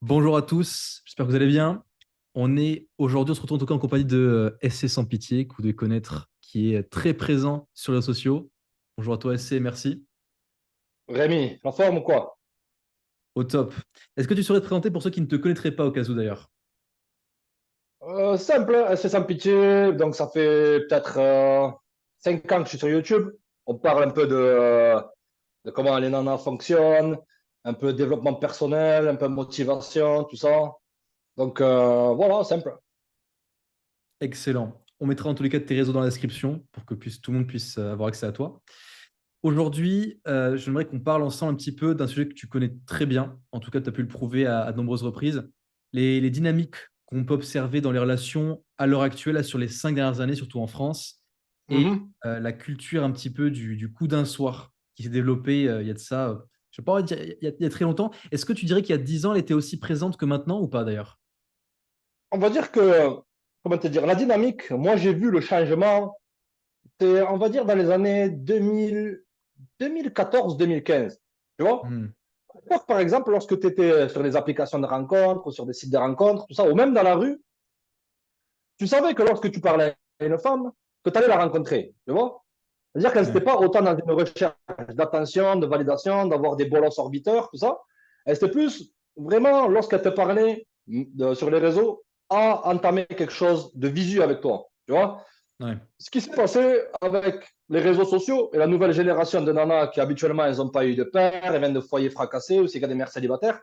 Bonjour à tous, j'espère que vous allez bien. On se retrouve en tout cas en compagnie de SC Sans Pitié, que vous devez connaître, qui est très présent sur les réseaux sociaux. Bonjour à toi SC, merci. Rémi, en forme ou quoi? Au top. Est-ce que tu saurais te présenter pour ceux qui ne te connaîtraient pas au cas où d'ailleurs? Simple, hein, c'est sans pitié. Donc, ça fait peut-être 5 ans que je suis sur YouTube. On parle un peu de comment les nanas fonctionnent, un peu développement personnel, un peu motivation, tout ça. Donc, voilà, simple. Excellent. On mettra en tous les cas tes réseaux dans la description pour que tout le monde puisse avoir accès à toi. Aujourd'hui, j'aimerais qu'on parle ensemble un petit peu d'un sujet que tu connais très bien. En tout cas, tu as pu le prouver à de nombreuses reprises. Les dynamiques qu'on peut observer dans les relations à l'heure actuelle, là, sur les 5 dernières années, surtout en France, et Mhm. la culture un petit peu du coup d'un soir qui s'est développée il y a de ça, je ne sais pas, il y a très longtemps. Est-ce que tu dirais qu'il y a 10 ans, elle était aussi présente que maintenant ou pas d'ailleurs? On va dire que, comment te dire, la dynamique, moi, j'ai vu le changement, c'est, on va dire, dans les années 2000, 2014-2015. Tu vois? Hmm. Par exemple, lorsque tu étais sur les applications de rencontres, ou sur des sites de rencontres, tout ça, ou même dans la rue, tu savais que lorsque tu parlais à une femme, que tu allais la rencontrer. Tu vois? C'est-à-dire qu'elle n'était Ouais. pas autant dans une recherche d'attention, de validation, d'avoir des bolos orbiteurs, tout ça. Elle était plus vraiment, lorsqu'elle te parlait sur les réseaux, à entamer quelque chose de visu avec toi. Tu vois? Ouais. Ce qui s'est passé avec les réseaux sociaux et la nouvelle génération de nanas qui habituellement, elles n'ont pas eu de père, elles viennent de foyers fracassés ou c'est qu'il y a des mères célibataires,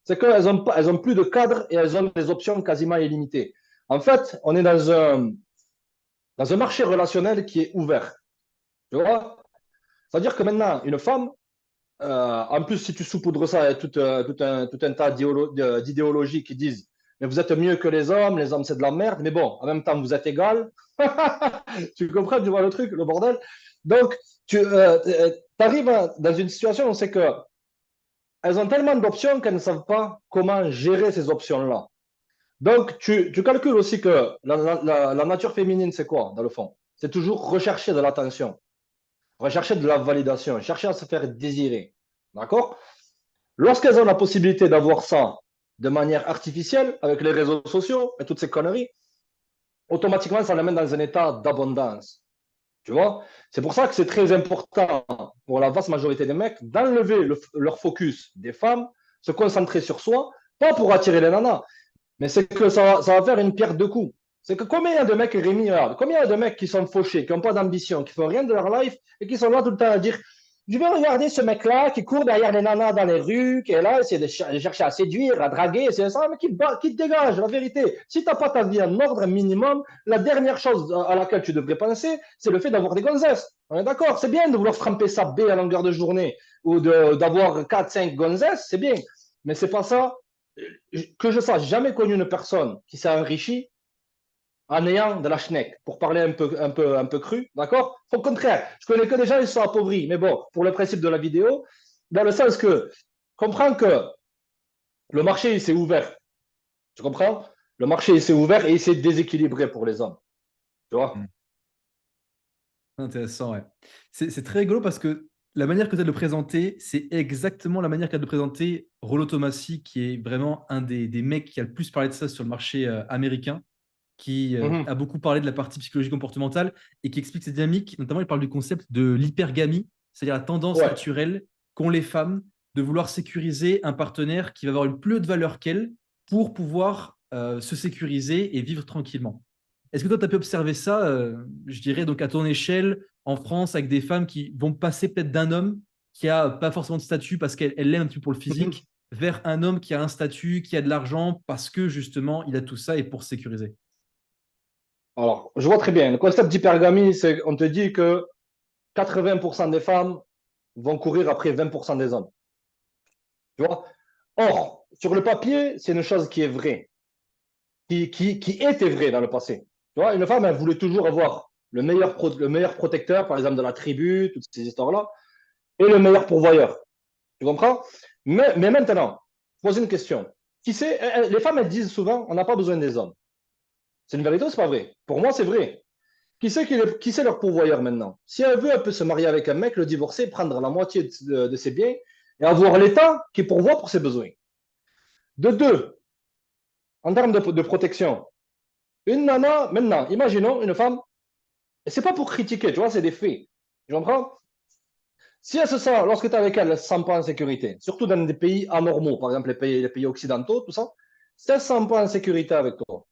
c'est qu'elles ont, elles ont plus de cadre et elles ont des options quasiment illimitées. En fait, on est dans un marché relationnel qui est ouvert. Tu vois? C'est-à-dire que maintenant, une femme, en plus, si tu saupoudres ça avec tout un tas d'idéologies qui disent mais vous êtes mieux que les hommes c'est de la merde, mais bon, en même temps, vous êtes égal. Tu comprends, tu vois le truc, le bordel. Donc, tu arrives dans une situation où c'est que elles ont tellement d'options qu'elles ne savent pas comment gérer ces options-là. Donc, tu calcules aussi que la nature féminine, c'est quoi, dans le fond? C'est toujours rechercher de l'attention, rechercher de la validation, chercher à se faire désirer. D'accord? Lorsqu'elles ont la possibilité d'avoir ça de manière artificielle, avec les réseaux sociaux et toutes ces conneries, automatiquement, ça l'amène dans un état d'abondance. Tu vois? C'est pour ça que c'est très important pour la vaste majorité des mecs d'enlever leur focus des femmes, se concentrer sur soi, pas pour attirer les nanas, mais c'est que ça va faire une pierre deux coups. C'est que combien il y a de mecs, Rémi, regarde, combien il y a de mecs qui sont fauchés, qui n'ont pas d'ambition, qui font rien de leur life et qui sont là tout le temps à dire je vais regarder ce mec-là qui court derrière les nanas dans les rues, qui est là, essaie de chercher à séduire, à draguer, c'est ça, mais qui te dégage, la vérité. Si tu n'as pas ta vie en ordre, un minimum, la dernière chose à laquelle tu devrais penser, c'est le fait d'avoir des gonzesses. On est d'accord, c'est bien de vouloir frapper sa baie à longueur de journée ou d'avoir 4 5 gonzesses, c'est bien. Mais c'est pas ça que je sache, jamais connu une personne qui s'est enrichie en ayant de la schneck, pour parler un peu cru, d'accord? Au contraire, je connais que des gens qui sont appauvris, mais bon, pour le principe de la vidéo, dans le sens que, comprends que le marché, il s'est ouvert, tu comprends? Le marché, il s'est ouvert et il s'est déséquilibré pour les hommes, tu vois? Hmm. Intéressant, ouais. C'est très rigolo parce que la manière que tu as de le présenter, c'est exactement la manière qu'a de le présenter Rollo Tomassi, qui est vraiment un des mecs qui a le plus parlé de ça sur le marché américain, qui Mhm. a beaucoup parlé de la partie psychologie comportementale et qui explique cette dynamique. Notamment, il parle du concept de l'hypergamie, c'est-à-dire la tendance Ouais. naturelle qu'ont les femmes de vouloir sécuriser un partenaire qui va avoir une plus haute valeur qu'elle pour pouvoir se sécuriser et vivre tranquillement. Est-ce que toi, tu as pu observer ça, je dirais, donc à ton échelle, en France, avec des femmes qui vont passer peut-être d'un homme qui a pas forcément de statut parce qu'elle l'aime un petit peu pour le Mhm. physique, vers un homme qui a un statut, qui a de l'argent parce que justement, il a tout ça et pour se sécuriser. Alors, je vois très bien. Le concept d'hypergamie, c'est qu'on te dit que 80% des femmes vont courir après 20% des hommes. Tu vois? Or, sur le papier, c'est une chose qui est vraie. Qui était vrai dans le passé. Tu vois, une femme, elle voulait toujours avoir le meilleur protecteur, par exemple, de la tribu, toutes ces histoires-là, et le meilleur pourvoyeur. Tu comprends? Mais maintenant, pose une question. Qui sait, les femmes, elles disent souvent, on n'a pas besoin des hommes. C'est une vérité ou c'est pas vrai? Pour moi, c'est vrai. Qui c'est leur pourvoyeur maintenant? Si elle veut, elle peut se marier avec un mec, le divorcer, prendre la moitié de ses biens et avoir l'État qui pourvoit pour ses besoins. De deux, en termes de protection, une nana, maintenant, imaginons une femme, et c'est pas pour critiquer, tu vois, c'est des faits. Tu comprends? Si elle se sent, lorsque tu es avec elle, elle ne se sent pas en sécurité, surtout dans des pays anormaux, par exemple les pays occidentaux, tout ça, si elle ne se sent pas en sécurité avec toi,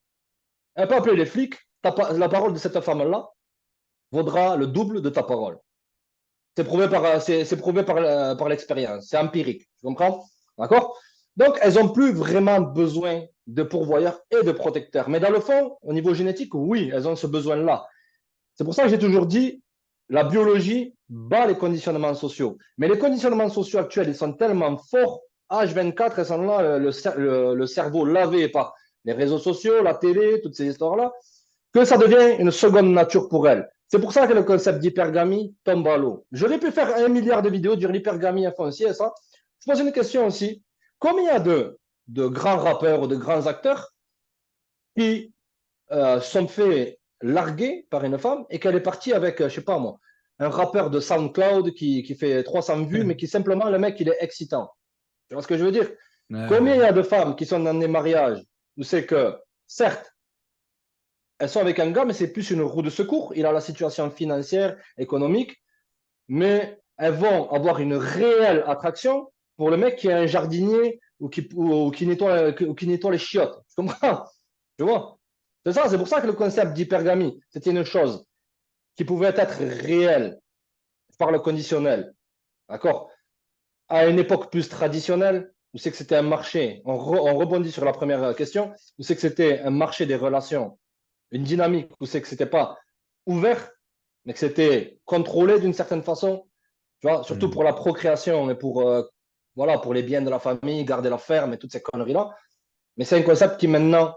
elle peut appeler les flics, la parole de cette femme-là vaudra le double de ta parole. C'est prouvé par l'expérience, c'est empirique, tu comprends? D'accord? Donc, elles n'ont plus vraiment besoin de pourvoyeurs et de protecteurs. Mais dans le fond, au niveau génétique, oui, elles ont ce besoin-là. C'est pour ça que j'ai toujours dit, la biologie bat les conditionnements sociaux. Mais les conditionnements sociaux actuels, ils sont tellement forts, H24, elles sont là, le cerveau lavé par les réseaux sociaux, la télé, toutes ces histoires-là, que ça devient une seconde nature pour elles. C'est pour ça que le concept d'hypergamie tombe à l'eau. J'aurais pu faire 1 milliard de vidéos sur l'hypergamie foncière, ça. Je pose une question aussi. Combien il y a de grands rappeurs ou de grands acteurs qui sont fait larguer par une femme et qu'elle est partie avec, je sais pas moi, un rappeur de SoundCloud qui fait 300 vues, mais qui simplement, le mec, il est excitant. Tu vois ce que je veux dire? Combien il y a de femmes qui sont dans des mariages où c'est que, certes, elles sont avec un gars, mais c'est plus une roue de secours. Il a la situation financière, économique, mais elles vont avoir une réelle attraction pour le mec qui est un jardinier ou qui nettoie les chiottes. Tu comprends? Tu vois? C'est ça, c'est pour ça que le concept d'hypergamie, c'était une chose qui pouvait être réelle par le conditionnel. D'accord? À une époque plus traditionnelle, où c'est que c'était un marché, on rebondit sur la première question, où c'est que c'était un marché des relations, une dynamique où c'est que c'était pas ouvert, mais que c'était contrôlé d'une certaine façon, tu vois, surtout pour la procréation et voilà, pour les biens de la famille, garder la ferme et toutes ces conneries-là. Mais c'est un concept qui maintenant,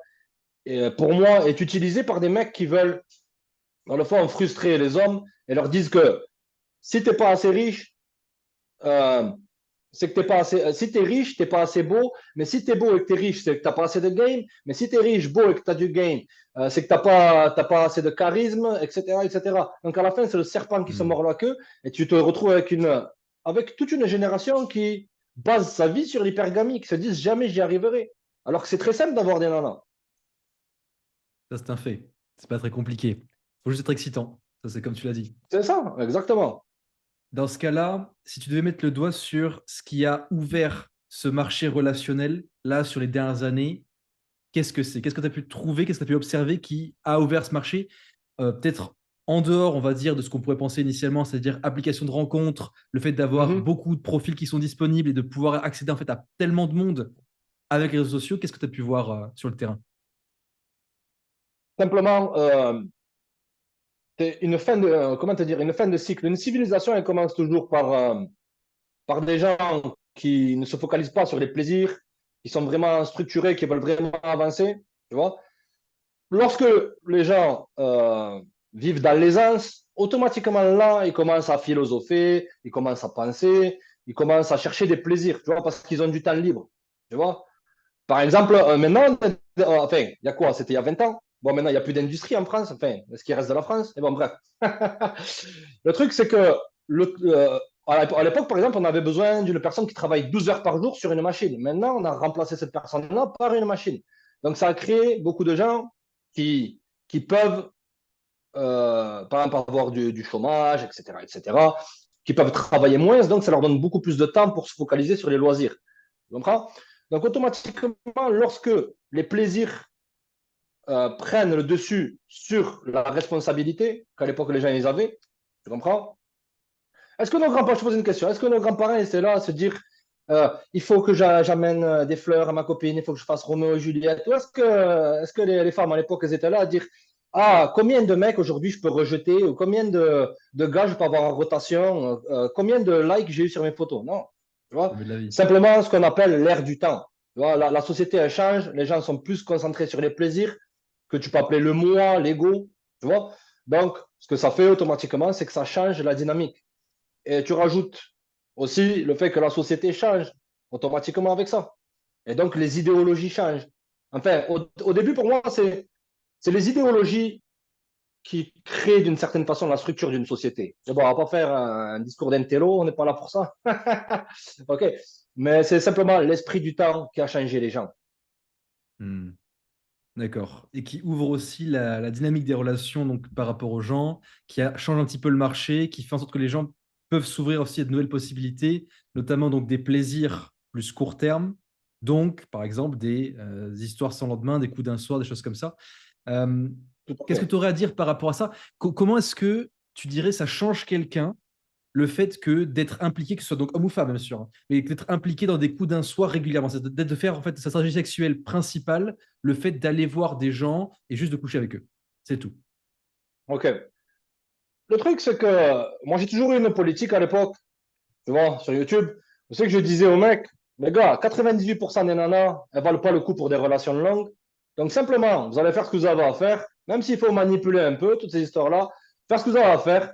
pour moi, est utilisé par des mecs qui veulent, dans le fond, frustrer les hommes et leur disent que si tu n'es pas assez riche, euh, c'est que t'es pas assez. Si tu es riche, tu n'es pas assez beau. Mais si tu es beau et que tu es riche, c'est que tu n'as pas assez de game. Mais si tu es riche, beau et que tu as du game, c'est que tu n'as pas assez de charisme, etc., etc. Donc à la fin, c'est le serpent qui se mord la queue et tu te retrouves avec toute une génération qui base sa vie sur l'hypergamie, qui se disent jamais j'y arriverai. Alors que c'est très simple d'avoir des nanas. Ça, c'est un fait. C'est pas très compliqué. Faut juste être excitant. Ça, c'est comme tu l'as dit. C'est ça, exactement. Dans ce cas-là, si tu devais mettre le doigt sur ce qui a ouvert ce marché relationnel, là, sur les dernières années, qu'est-ce que c'est? Qu'est-ce que tu as pu trouver, qu'est-ce que tu as pu observer qui a ouvert ce marché? Peut-être en dehors, on va dire, de ce qu'on pourrait penser initialement, c'est-à-dire application de rencontres, le fait d'avoir Mhm. beaucoup de profils qui sont disponibles et de pouvoir accéder en fait à tellement de monde avec les réseaux sociaux. Qu'est-ce que tu as pu voir sur le terrain? Simplement, c'est une fin de, comment te dire, une fin de cycle. Une civilisation, elle commence toujours par des gens qui ne se focalisent pas sur les plaisirs, qui sont vraiment structurés, qui veulent vraiment avancer. Tu vois? Lorsque les gens vivent dans l'aisance, automatiquement là, ils commencent à philosopher, ils commencent à penser, ils commencent à chercher des plaisirs, tu vois, parce qu'ils ont du temps libre. Tu vois? Par exemple, maintenant, enfin, il y a quoi? C'était il y a 20 ans. Bon, maintenant, il n'y a plus d'industrie en France. Enfin, ce qui reste de la France. Et bon, bref. Le truc, c'est que à l'époque, par exemple, on avait besoin d'une personne qui travaille 12 heures par jour sur une machine. Maintenant, on a remplacé cette personne-là par une machine. Donc, ça a créé beaucoup de gens qui peuvent, par exemple, avoir du chômage, etc., etc., qui peuvent travailler moins. Donc, ça leur donne beaucoup plus de temps pour se focaliser sur les loisirs. Tu comprends? Donc, automatiquement, lorsque les plaisirs prennent le dessus sur la responsabilité qu'à l'époque les gens ils avaient, tu comprends? Est-ce que nos grands-parents, je te pose une question, est-ce que nos grands-parents étaient là à se dire il faut que j'amène des fleurs à ma copine, il faut que je fasse Roméo et Juliette, ou est-ce que les femmes à l'époque elles étaient là à dire ah, combien de mecs aujourd'hui je peux rejeter, ou combien de gars je peux avoir en rotation, combien de likes j'ai eu sur mes photos? Non, tu vois? Jamais de la vie. Simplement ce qu'on appelle l'ère du temps. Tu vois, la société elle change, les gens sont plus concentrés sur les plaisirs, que tu peux appeler le moi, l'ego, tu vois. Donc, ce que ça fait automatiquement, c'est que ça change la dynamique. Et tu rajoutes aussi le fait que la société change automatiquement avec ça. Et donc, les idéologies changent. Enfin, au début, pour moi, c'est les idéologies qui créent d'une certaine façon la structure d'une société. Bon, on va pas faire un discours d'intello, on n'est pas là pour ça. OK. Mais c'est simplement l'esprit du temps qui a changé les gens. Hmm. D'accord. Et qui ouvre aussi la dynamique des relations donc, par rapport aux gens, change un petit peu le marché, qui fait en sorte que les gens peuvent s'ouvrir aussi à de nouvelles possibilités, notamment donc des plaisirs plus court terme, donc par exemple des histoires sans lendemain, des coups d'un soir, des choses comme ça. Euh, Tout à Qu'est-ce que fait. tu aurais à dire par rapport à ça? Comment est-ce que tu dirais ça change quelqu'un le fait que d'être impliqué, que ce soit donc homme ou femme, bien sûr, hein, mais d'être impliqué dans des coups d'un soir régulièrement, c'est de faire en fait sa stratégie sexuelle principale, le fait d'aller voir des gens et juste de coucher avec eux. C'est tout. OK. Le truc, c'est que moi, j'ai toujours eu une politique à l'époque, tu vois, sur YouTube. Je sais que je disais aux mecs, les gars, 98% des nanas, elles valent pas le coup pour des relations longues. Donc, simplement, vous allez faire ce que vous avez à faire, même s'il faut manipuler un peu toutes ces histoires-là, faire ce que vous avez à faire,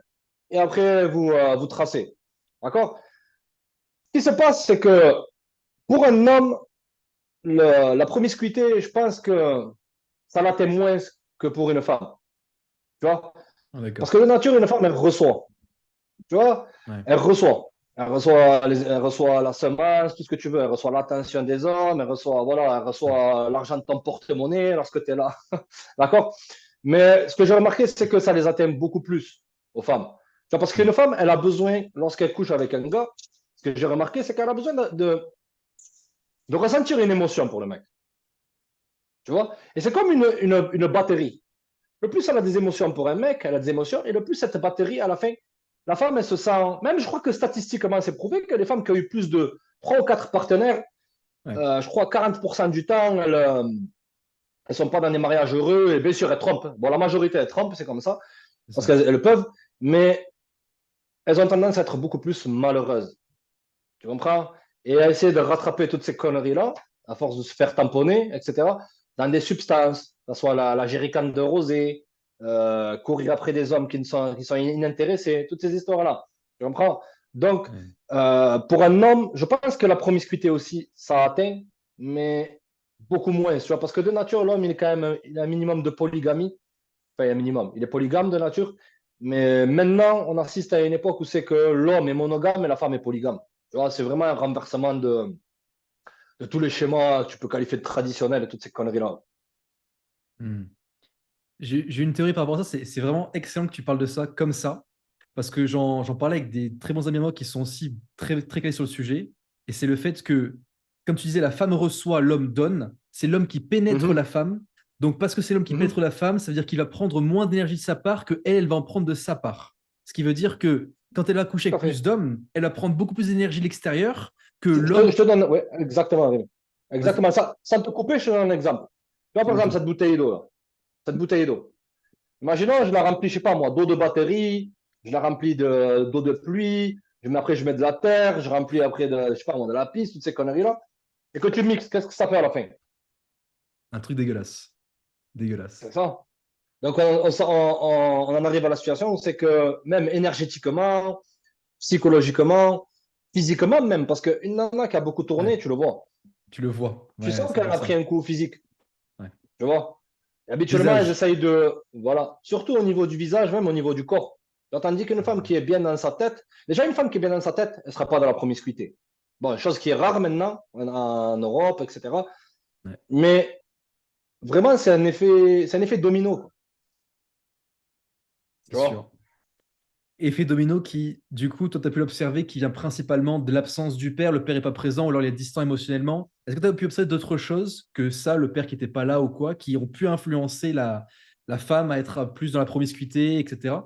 et après, vous tracez. D'accord? Ce qui se passe, c'est que pour un homme, la promiscuité, je pense que ça l'atteint moins que pour une femme. Tu vois? Ah, Parce d'accord. que de nature, une femme, elle reçoit. Tu vois, Ouais. elle reçoit. Elle reçoit la semence, tout ce que tu veux. Elle reçoit l'attention des hommes, elle reçoit l'argent de ton porte-monnaie lorsque tu es là. D'accord? Mais ce que j'ai remarqué, c'est que ça les atteint beaucoup plus aux femmes. Tu vois, parce Hmm. qu'une femme, elle a besoin, lorsqu'elle couche avec un gars, ce que j'ai remarqué, c'est qu'elle a besoin de ressentir une émotion pour le mec. Tu vois? Et c'est comme une batterie. Le plus elle a des émotions pour un mec, elle a des émotions, et le plus cette batterie, à la fin, la femme, elle se sent. Même, je crois que statistiquement, c'est prouvé que les femmes qui ont eu plus de 3 ou 4 partenaires, Ouais. je crois 40% du temps, elles ne sont pas dans des mariages heureux, et bien sûr, elles trompent. Bon, la majorité, elles trompent, c'est comme ça, C'est parce ça. qu'elles le peuvent, mais elles ont tendance à être beaucoup plus malheureuses. Tu comprends? Et à essayer de rattraper toutes ces conneries-là, à force de se faire tamponner, etc., dans des substances, que ce soit la jerrycan de rosé, courir après des hommes qui sont inintéressés, toutes ces histoires-là. Tu comprends? Donc, Ouais. pour un homme, je pense que la promiscuité aussi, ça atteint, mais beaucoup moins. Tu vois, parce que de nature, l'homme, il est quand même il a un minimum de polygamie. Enfin, un minimum. Il est polygame de nature. Mais maintenant, on assiste à une époque où c'est que l'homme est monogame et la femme est polygame. Tu vois, c'est vraiment un renversement de tous les schémas que tu peux qualifier de traditionnels et toutes ces conneries-là. Hmm. J'ai une théorie par rapport à ça. C'est vraiment excellent que tu parles de ça comme ça, parce que j'en parlais avec des très bons amis à moi qui sont aussi très, très calés sur le sujet. Et c'est le fait que, comme tu disais, la femme reçoit, l'homme donne. C'est l'homme qui pénètre la Mhm, femme. Donc, parce que c'est l'homme qui pénètre mhm. la femme, ça veut dire qu'il va prendre moins d'énergie de sa part que elle va en prendre de sa part. Ce qui veut dire que quand elle va coucher Tout avec à plus fait. d'hommes, elle va prendre beaucoup plus d'énergie de l'extérieur que Je l'homme. te donne, ouais, exactement, Rémi. Vas-y. Exactement ça. Sans te couper, je te donne un exemple. Tu vois, par exemple, Vas-y. cette bouteille d'eau, là. Cette bouteille d'eau. Imaginons, je la remplis, je sais pas moi, d'eau de batterie, je la remplis d'eau de pluie, après je mets de la terre, je remplis après de, je sais pas moi, de la pisse, toutes ces conneries-là. Et que tu mixes, qu'est-ce que ça fait à la fin? Un truc dégueulasse. C'est Dégueulasse. ça. Donc on en arrive à la situation où c'est que même énergétiquement, psychologiquement, physiquement même, parce qu'une nana qui a beaucoup Ouais. tourné, tu le vois. Tu le vois. Tu Ouais, sens c'est qu'elle pour a pris ça. un coup physique, Ouais. tu vois. Et habituellement, elles Visage. essayent de, voilà, surtout au niveau du visage, même au niveau du corps. Tandis qu'une femme qui est bien dans sa tête, déjà une femme qui est bien dans sa tête, elle ne sera pas dans la promiscuité. Bon, chose qui est rare maintenant en Europe, etc. Ouais, Mais vraiment, c'est un effet domino, quoi, c'est tu vois. sûr. Effet domino qui, du coup, toi, tu as pu l'observer, qui vient principalement de l'absence du père. Le père n'est pas présent ou alors il est distant émotionnellement. Est-ce que tu as pu observer d'autres choses que ça, le père qui n'était pas là ou quoi, qui ont pu influencer la femme à être plus dans la promiscuité, etc.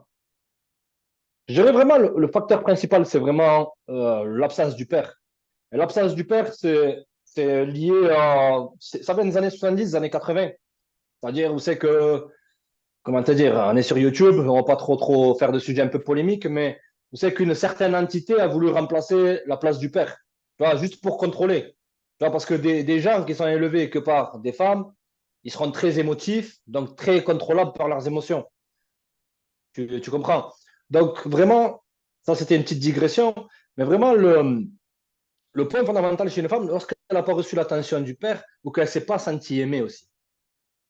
Je dirais vraiment le facteur principal, c'est vraiment l'absence du père. Et l'absence du père, c'est lié à. Ça vient des années 70, des années 80. C'est-à-dire où c'est que, comment te dire, on est sur YouTube, on va pas trop faire de sujets un peu polémiques, mais où c'est qu'une certaine entité a voulu remplacer la place du père. Tu vois, juste pour contrôler. Tu vois, parce que des gens qui sont élevés que par des femmes, ils seront très émotifs, donc très contrôlables par leurs émotions. Tu comprends? Donc, vraiment, ça, c'était une petite digression, mais vraiment, le point fondamental chez une femme, lorsqu'elle n'a pas reçu l'attention du père ou qu'elle ne s'est pas sentie aimée aussi,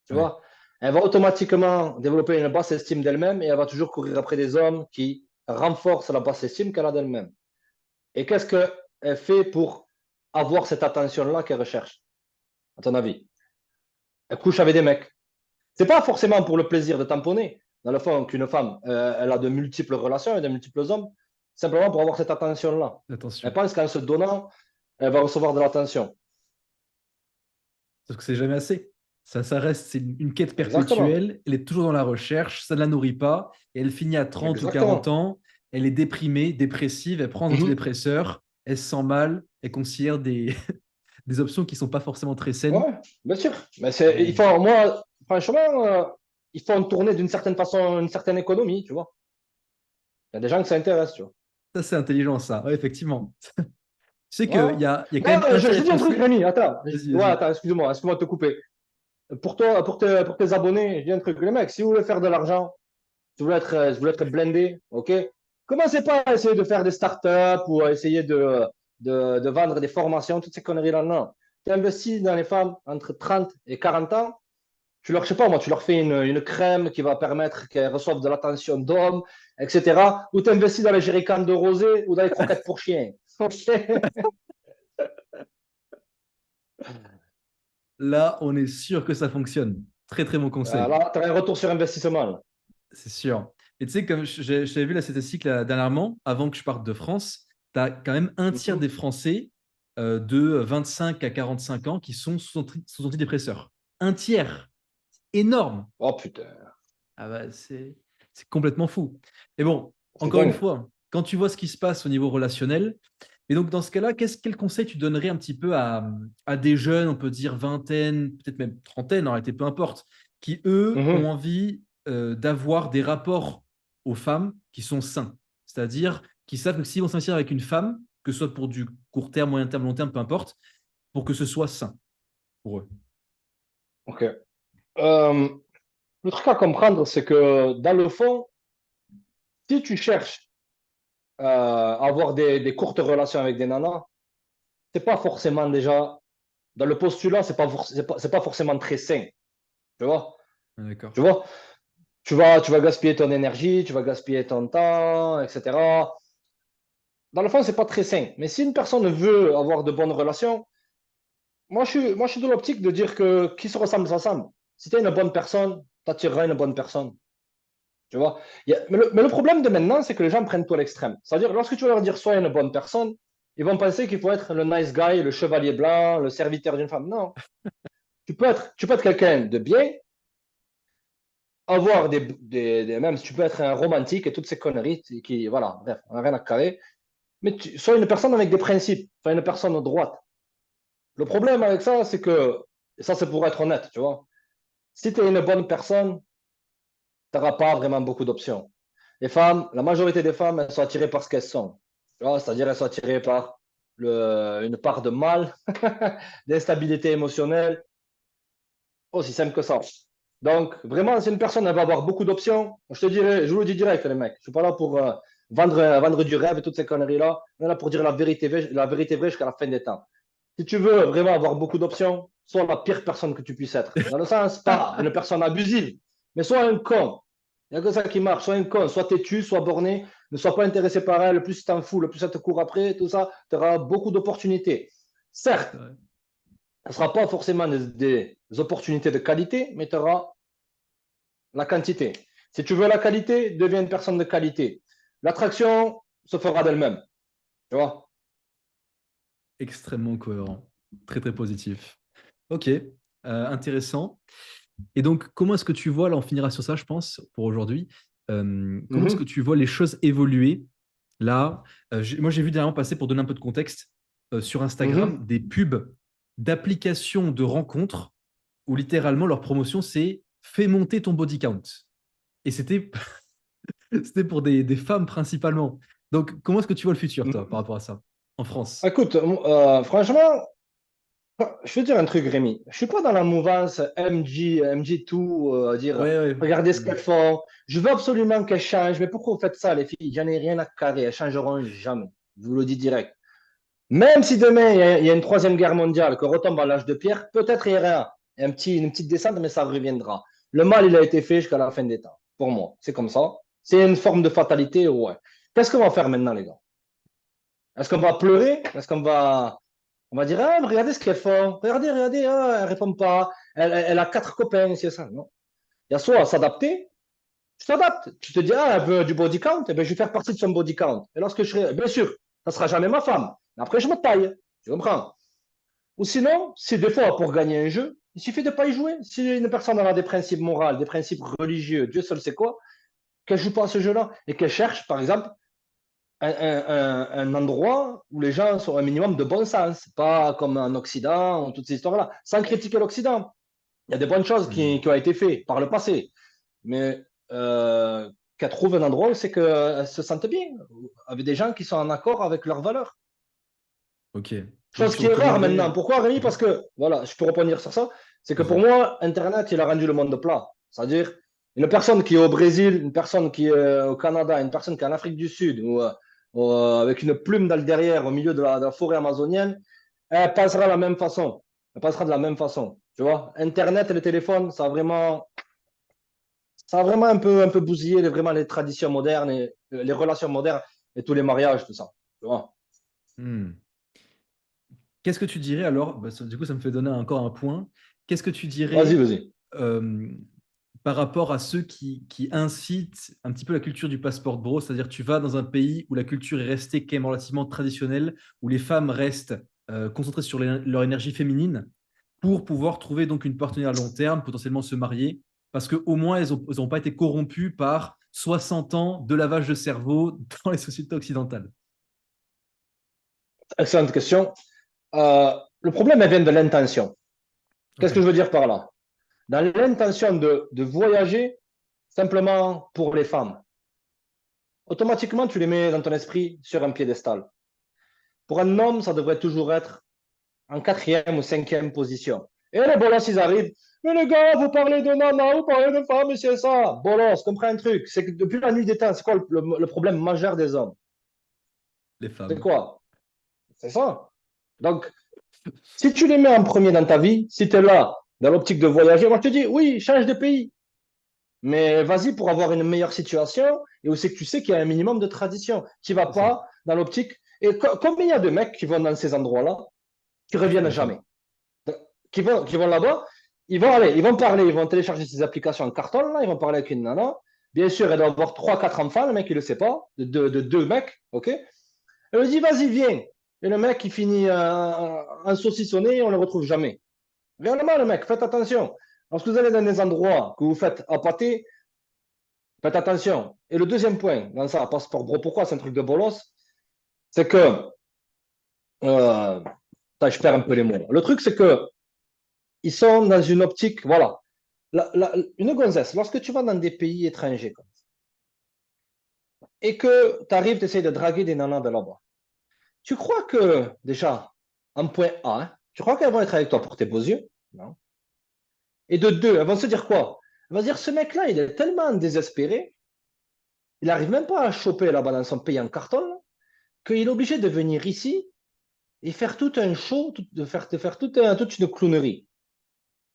tu Ouais. vois, elle va automatiquement développer une basse estime d'elle-même et elle va toujours courir après des hommes qui renforcent la basse estime qu'elle a d'elle-même. Et qu'est-ce qu'elle fait pour avoir cette attention-là qu'elle recherche, à ton avis? elle couche avec des mecs. C'est pas forcément pour le plaisir de tamponner. Dans le fond, qu'une femme, elle a de multiples relations et de multiples hommes, simplement pour avoir cette attention-là. Elle Attention. pense qu'en se donnant, elle va recevoir de l'attention. Parce que c'est jamais assez. Ça reste, c'est une quête Exactement. perpétuelle. Elle est toujours dans la recherche, ça ne la nourrit pas. Et elle finit à 30 ou 40 Exactement. ans. Elle est déprimée, dépressive, elle prend des Mhm. antidépresseurs, elle se sent mal, elle considère des options qui ne sont pas forcément très saines. Ouais, bien sûr. Mais il Et faut, moi, franchement, il faut en tourner d'une certaine façon, une certaine économie, tu vois. Il y a des gens qui s'intéressent, tu vois. ça, c'est intelligent, ça. Ouais, effectivement. Tu sais Ouais, ouais. qu'il y a quand Non, même un tiers je des dis un truc, Français. Rémi, attends. Vas-y, Ouais, vas-y. attends, excuse-moi de te couper. Pour toi, pour tes abonnés, je dis un truc. Les mecs, si vous voulez faire de l'argent, si vous voulez être blindé, ok? Commencez pas à essayer de faire des startups ou à essayer de vendre des formations, toutes ces conneries-là. Non. Tu investis dans les femmes entre 30 et 40 ans, je sais pas moi, tu leur fais une crème qui va permettre qu'elles reçoivent de l'attention d'hommes, etc. Ou tu investis dans les jerrycans de rosé ou dans les croquettes pour chiens. Là, on est sûr que ça fonctionne. Très, très bon conseil. Là, tu as un retour sur investissement. Là. C'est sûr. Et tu sais, comme j'avais vu la statistique là, dernièrement, avant que je parte de France, tu as quand même un tiers Mhm. des Français de 25 à 45 ans qui sont sous antidépresseurs. Un tiers. Énorme. Oh putain, Ah bah, c'est complètement fou. Mais bon, c'est encore une dingue. fois, quand tu vois ce qui se passe au niveau relationnel, et donc dans ce cas-là, quel conseil tu donnerais un petit peu à des jeunes, on peut dire vingtaine, peut-être même trentaine, en réalité, peu importe, qui, eux, ont Mhm. envie d'avoir des rapports aux femmes qui sont sains. C'est-à-dire qui savent que s'ils vont s'investir avec une femme, que ce soit pour du court terme, moyen terme, long terme, peu importe, pour que ce soit sain pour eux. Ok. Euh, le truc à comprendre, c'est que dans le fond, si tu cherches à avoir des courtes relations avec des nanas, c'est pas forcément déjà, dans le postulat, c'est pas forcément très sain. Tu vois? Ah, Tu d'accord. vois? Tu vas gaspiller ton énergie, tu vas gaspiller ton temps, etc. Dans le fond, c'est pas très sain. Mais si une personne veut avoir de bonnes relations, moi, je suis de l'optique de dire que qui se ressemble s'assemble. Si tu es une bonne personne, tu attireras une bonne personne. Tu vois? Mais le problème de maintenant, c'est que les gens prennent tout à l'extrême. C'est-à-dire, lorsque tu vas leur dire sois une bonne personne, ils vont penser qu'il faut être le nice guy, le chevalier blanc, le serviteur d'une femme. Non. Tu peux être quelqu'un de bien, avoir même si tu peux être un romantique et toutes ces conneries voilà, bref, on n'a rien à carrer. Mais sois une personne avec des principes, sois une personne droite. Le problème avec ça, c'est que, et ça c'est pour être honnête, tu vois, si tu es une bonne personne, tu n'auras pas vraiment beaucoup d'options. Les femmes, la majorité des femmes, elles sont attirées par ce qu'elles sont. Tu vois, c'est-à-dire elles sont attirées par une part de mal, d'instabilité émotionnelle, aussi simple que ça. Donc, vraiment, si une personne elle va avoir beaucoup d'options, je vous le dis direct, les mecs. Je ne suis pas là pour vendre du rêve et toutes ces conneries-là. On est là pour dire la vérité vraie jusqu'à la fin des temps. Si tu veux vraiment avoir beaucoup d'options, sois la pire personne que tu puisses être. Dans le sens, pas une personne abusive, mais sois un con. Il n'y a que ça qui marche. Sois un con, sois têtu, sois borné, ne sois pas intéressé par elle. Le plus tu t'en fous, le plus ça te court après, tout ça, tu auras beaucoup d'opportunités. Certes, C'est vrai. ce ne sera pas forcément des opportunités de qualité, mais tu auras la quantité. Si tu veux la qualité, deviens une personne de qualité. L'attraction se fera d'elle-même. Tu vois? Extrêmement cohérent. Très, très positif. Ok, intéressant. Et donc, comment est-ce que tu vois, là on finira sur ça, je pense, pour aujourd'hui, comment est-ce que Mhm, tu vois les choses évoluer là? Moi, j'ai vu dernièrement passer, pour donner un peu de contexte, sur Instagram, mhm. des pubs d'applications de rencontres où littéralement leur promotion, c'est fais monter ton body count. Et c'était c'était pour des femmes principalement. Donc, comment est-ce que tu vois le futur, toi, par Mhm. rapport à ça, en France? Écoute, franchement, je vais te dire un truc, Rémi. Je suis pas dans la mouvance MG2, dire Ouais, ouais. regardez ce Mm. qu'elles font. Je veux absolument qu'elles changent. Mais pourquoi vous faites ça, les filles? J'en ai rien à carrer. Elles changeront jamais. Je vous le dis direct. Même si demain il y a une troisième guerre mondiale, que retombe à l'âge de pierre, peut-être il y aura une petite descente, mais ça reviendra. Le mal, il a été fait jusqu'à la fin des temps. Pour moi, c'est comme ça. C'est une forme de fatalité, ouais. Qu'est-ce qu'on va faire maintenant, les gars? Est-ce qu'on va pleurer? Est-ce qu'on va dire, ah, regardez ce qu'elles font. Regardez, regardez, ah, elles ne répondent pas. elle a 4 copains, c'est ça. Non. Il y a soit à s'adapter, tu t'adaptes. Tu te dis, ah, elle veut du body count, eh ben, je vais faire partie de son body count. Et lorsque je serai, bien sûr, ça ne sera jamais ma femme. Mais après, je me taille. Tu comprends? Ou sinon, si des fois, pour gagner un jeu, il suffit de ne pas y jouer. Si une personne a des principes moraux, des principes religieux, Dieu seul sait quoi, qu'elle ne joue pas à ce jeu-là et qu'elle cherche, par exemple, un endroit où les gens sont un minimum de bon sens, pas comme en Occident, ou toutes ces histoires-là, sans critiquer l'Occident. Il y a des bonnes choses Hmm. qui ont été faites par le passé, mais qu'elle trouve un endroit où c'est qu'elle se sente bien, avec des gens qui sont en accord avec leurs valeurs. Ok. Donc Chose tu qui est rare maintenant. recommanderais. Pourquoi, Rémi? Mhm. Parce que, voilà, je peux revenir sur ça, c'est que pour Vas-y. moi, Internet, il a rendu le monde plat. C'est-à-dire, une personne qui est au Brésil, une personne qui est au Canada, une personne qui est en Afrique du Sud, ou avec une plume dans le derrière au milieu de la forêt amazonienne, elle pensera de la même façon. Elle pensera de la même façon. Tu vois, Internet et le téléphone, ça a vraiment un peu bousillé vraiment les traditions modernes et les relations modernes et tous les mariages, tout ça. Tu vois. Hmm. Qu'est-ce que tu dirais alors? Bah, du coup, ça me fait donner encore un point. Qu'est-ce que tu Vas-y, dirais vas-y. euh, par rapport à ceux qui incitent un petit peu la culture du passport bro? C'est-à-dire, tu vas dans un pays où la culture est restée quand même relativement traditionnelle, où les femmes restent concentrées sur leur énergie féminine pour pouvoir trouver donc une partenaire à long terme, potentiellement se marier, parce qu'au moins, elles n'ont pas été corrompues par 60 ans de lavage de cerveau dans les sociétés occidentales. Excellente question. Le problème, elle vient de l'intention. Qu'est-ce Ok. que je veux dire par là? Dans l'intention de voyager simplement pour les femmes, automatiquement, tu les mets dans ton esprit sur un piédestal. Pour un homme, ça devrait toujours être en 4e ou 5e position. Et les bolos, ils arrivent. Mais les gars, vous parlez de nana, vous parlez de femme, et c'est ça. Bolos, comprends un truc. C'est que depuis la nuit des temps, c'est quoi le problème majeur des hommes? Les C'est femmes. quoi? C'est ça. Donc, si tu les mets en premier dans ta vie, si tu es là, dans l'optique de voyager, moi je te dis, oui, change de pays. Mais vas-y pour avoir une meilleure situation et aussi que tu sais qu'il y a un minimum de tradition. Tu ne vas C'est ça. pas dans l'optique. Et combien il y a de mecs qui vont dans ces endroits-là qui Je suis reviennent d'accord. jamais? Qui vont là-bas, ils vont aller, ils vont parler, ils vont télécharger ces applications en carton, là, ils vont parler avec une nana. Bien sûr, elle doit avoir 3, 4 enfants, le mec, il ne le sait pas, de 2 mecs, ok? Elle lui dit, vas-y, viens. Et le mec, il finit en saucissonné, on ne le retrouve jamais. Réellement, le mec, faites attention. Lorsque vous allez dans des endroits que vous faites appâter, faites attention. Et le deuxième point, dans ça, passeport bro, pourquoi c'est un truc de bolos? C'est que, euh, je perds un peu les mots. Le truc, c'est que ils sont dans une optique, voilà. Une gonzesse, lorsque tu vas dans des pays étrangers et que tu arrives, tu essaies de draguer des nanas de là-bas, tu crois que, déjà, en point A, hein, tu crois qu'elles vont être avec toi pour tes beaux yeux? Non. Et de deux, elles vont se dire quoi? Elles vont se dire, ce mec-là, il est tellement désespéré, il n'arrive même pas à choper là-bas dans son pays en carton, qu'il est obligé de venir ici et faire tout un show, de faire toute une clownerie.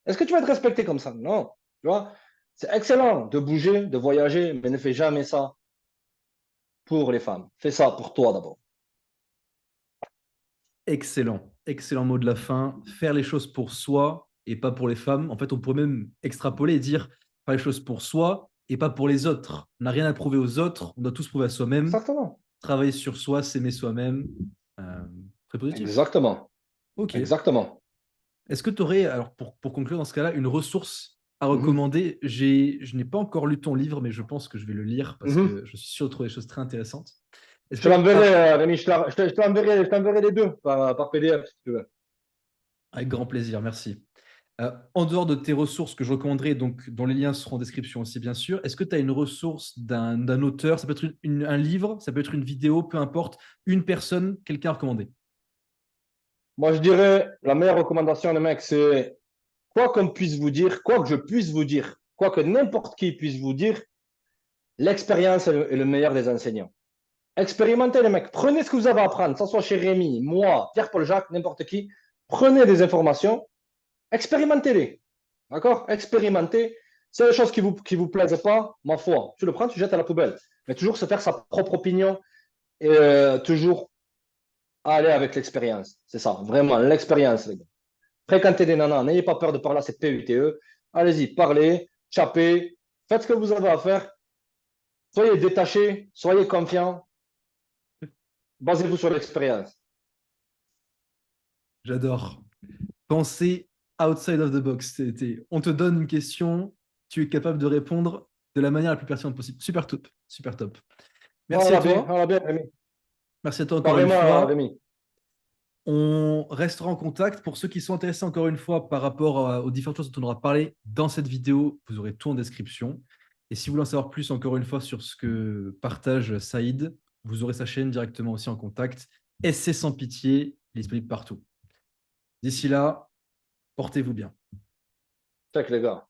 Est-ce que tu vas être respecté comme ça? Non. Tu vois, c'est excellent de bouger, de voyager, mais ne fais jamais ça pour les femmes. Fais ça pour toi d'abord. Excellent. Excellent mot de la fin. Faire les choses pour soi et pas pour les femmes. En fait, on pourrait même extrapoler et dire faire les choses pour soi et pas pour les autres. On n'a rien à prouver aux autres. On doit tous prouver à soi-même. Exactement. Travailler sur soi, s'aimer soi-même. Euh, Très positif. Exactement. Ok. Exactement. Est-ce que tu aurais, alors pour conclure dans ce cas-là, une ressource à Mhm. recommander? Je n'ai pas encore lu ton livre, mais je pense que je vais le lire parce Mhm. que je suis sûr de trouver des choses très intéressantes. Est-ce Je te que, l'enverrai, Rémi, je te l'enverrai les deux par PDF si tu veux. avec grand plaisir, merci. En dehors de tes ressources que je recommanderais, donc, dont les liens seront en description aussi, bien sûr, est-ce que tu as une ressource d'un auteur? Ça peut être un livre, ça peut être une vidéo, peu importe, une personne, quelqu'un à recommander. Moi, je dirais, la meilleure recommandation, les mecs, c'est quoi qu'on puisse vous dire, quoi que je puisse vous dire, quoi que n'importe qui puisse vous dire, l'expérience est le meilleur des enseignants. Expérimentez les mecs. Prenez ce que vous avez à apprendre, que ce soit chez Rémi, moi, Pierre-Paul Jacques, n'importe qui. Prenez des informations, expérimentez-les. D'accord? Expérimentez. C'est les choses qui vous plaisent pas, ma foi. Tu le prends, tu jettes à la poubelle. Mais toujours se faire sa propre opinion et toujours aller avec l'expérience. C'est ça, vraiment, l'expérience, les gars. Fréquentez des nanas, n'ayez pas peur de parler à cette PUTE. Allez-y, parlez, chapez, faites ce que vous avez à faire. Soyez détachés, soyez confiants, basez-vous sur l'expérience. J'adore. Pensez outside of the box. On te donne une question, tu es capable de répondre de la manière la plus pertinente possible. Super top, super top. Merci à toi. Voilà bien, Rémi. Merci à toi encore une Pareillement, fois. Rémi. On restera en contact. Pour ceux qui sont intéressés encore une fois par rapport aux différentes choses dont on aura parlé dans cette vidéo, vous aurez tout en description. Et si vous voulez en savoir plus encore une fois sur ce que partage Saïd, vous aurez sa chaîne directement aussi en contact. SC sans pitié, il est disponible partout. D'ici là, portez-vous bien. Check, les gars.